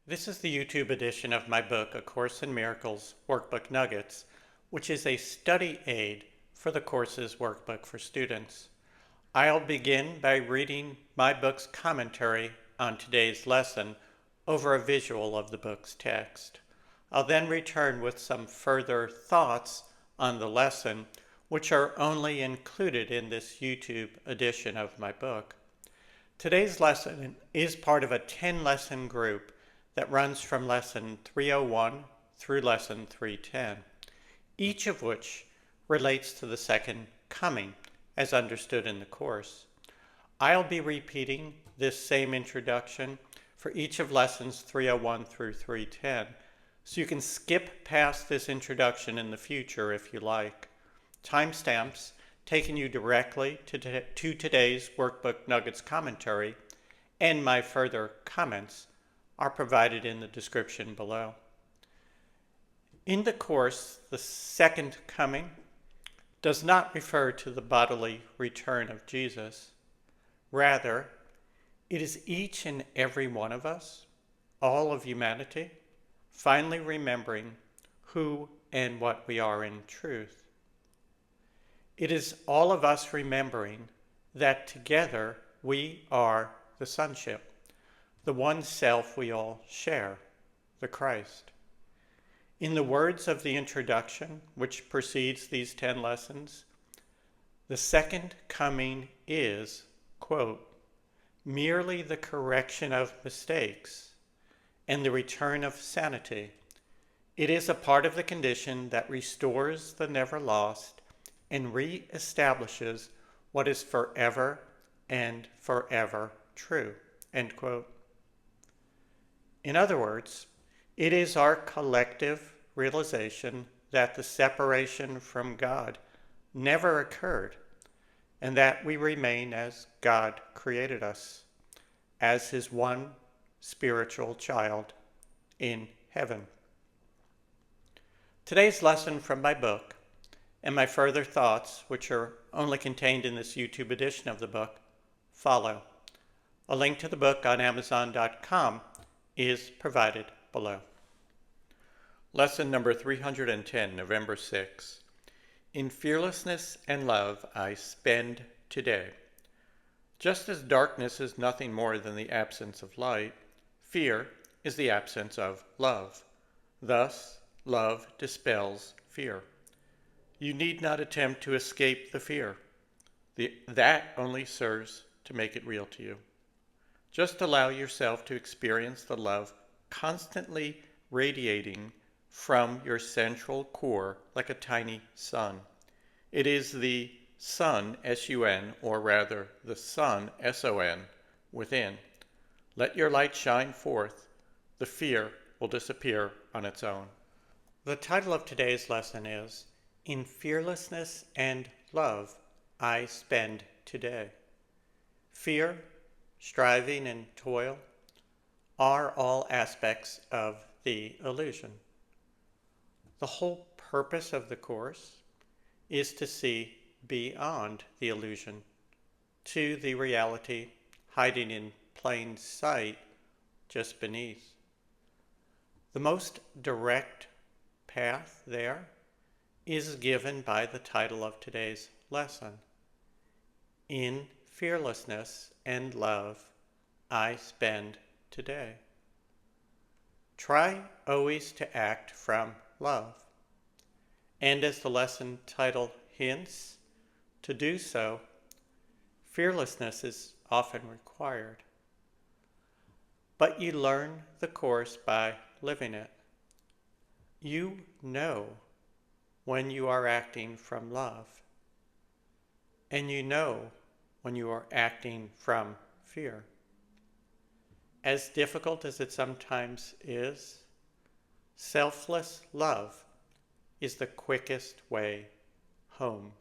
This is the YouTube edition of my book, A Course in Miracles Workbook Nuggets, which is a study aid for the course's workbook for students. I'll begin by reading my book's commentary on today's lesson over a visual of the book's text. I'll then return with some further thoughts on the lesson, which are only included in this YouTube edition of my book. Today's lesson is part of a 10-lesson group that runs from lesson 301 through lesson 310, each of which relates to the second coming as understood in the course. I'll be repeating this same introduction for each of lessons 301 through 310, so you can skip past this introduction in the future if you like. Timestamps taking you directly to today's Workbook Nuggets commentary and my further comments are provided in the description below. In the course, the second coming does not refer to the bodily return of Jesus. Rather, it is each and every one of us, all of humanity, finally remembering who and what we are in truth. It is all of us remembering that together we are the sonship, the one self we all share, the Christ. In the words of the introduction, which precedes these 10 lessons, the second coming is, quote, merely the correction of mistakes and the return of sanity. It is a part of the condition that restores the never lost and reestablishes what is forever and forever true, end quote. In other words, it is our collective realization that the separation from God never occurred and that we remain as God created us, as his one spiritual child in heaven. Today's lesson from my book and my further thoughts, which are only contained in this YouTube edition of the book, follow. A link to the book on Amazon.com is provided below. Lesson number 310, November 6. In fearlessness and love I spend today. Just as darkness is nothing more than the absence of light, fear is the absence of love. Thus, love dispels fear. You need not attempt to escape the fear. That only serves to make it real to you. Just allow yourself to experience the love constantly radiating from your central core like a tiny sun. It is the sun, S-U-N, or rather the sun, S-O-N, within. Let your light shine forth. The fear will disappear on its own. The title of today's lesson is In Fearlessness and Love I Spend Today. Fear, striving, and toil are all aspects of the illusion. The whole purpose of the Course is to see beyond the illusion to the reality hiding in plain sight just beneath. The most direct path there is given by the title of today's lesson. In fearlessness and love I spend today. Try always to act from love. And as the lesson title hints, to do so, fearlessness is often required. But you learn the Course by living it. You know when you are acting from love, and you know when you are acting from fear. As difficult as it sometimes is, selfless love is the quickest way home.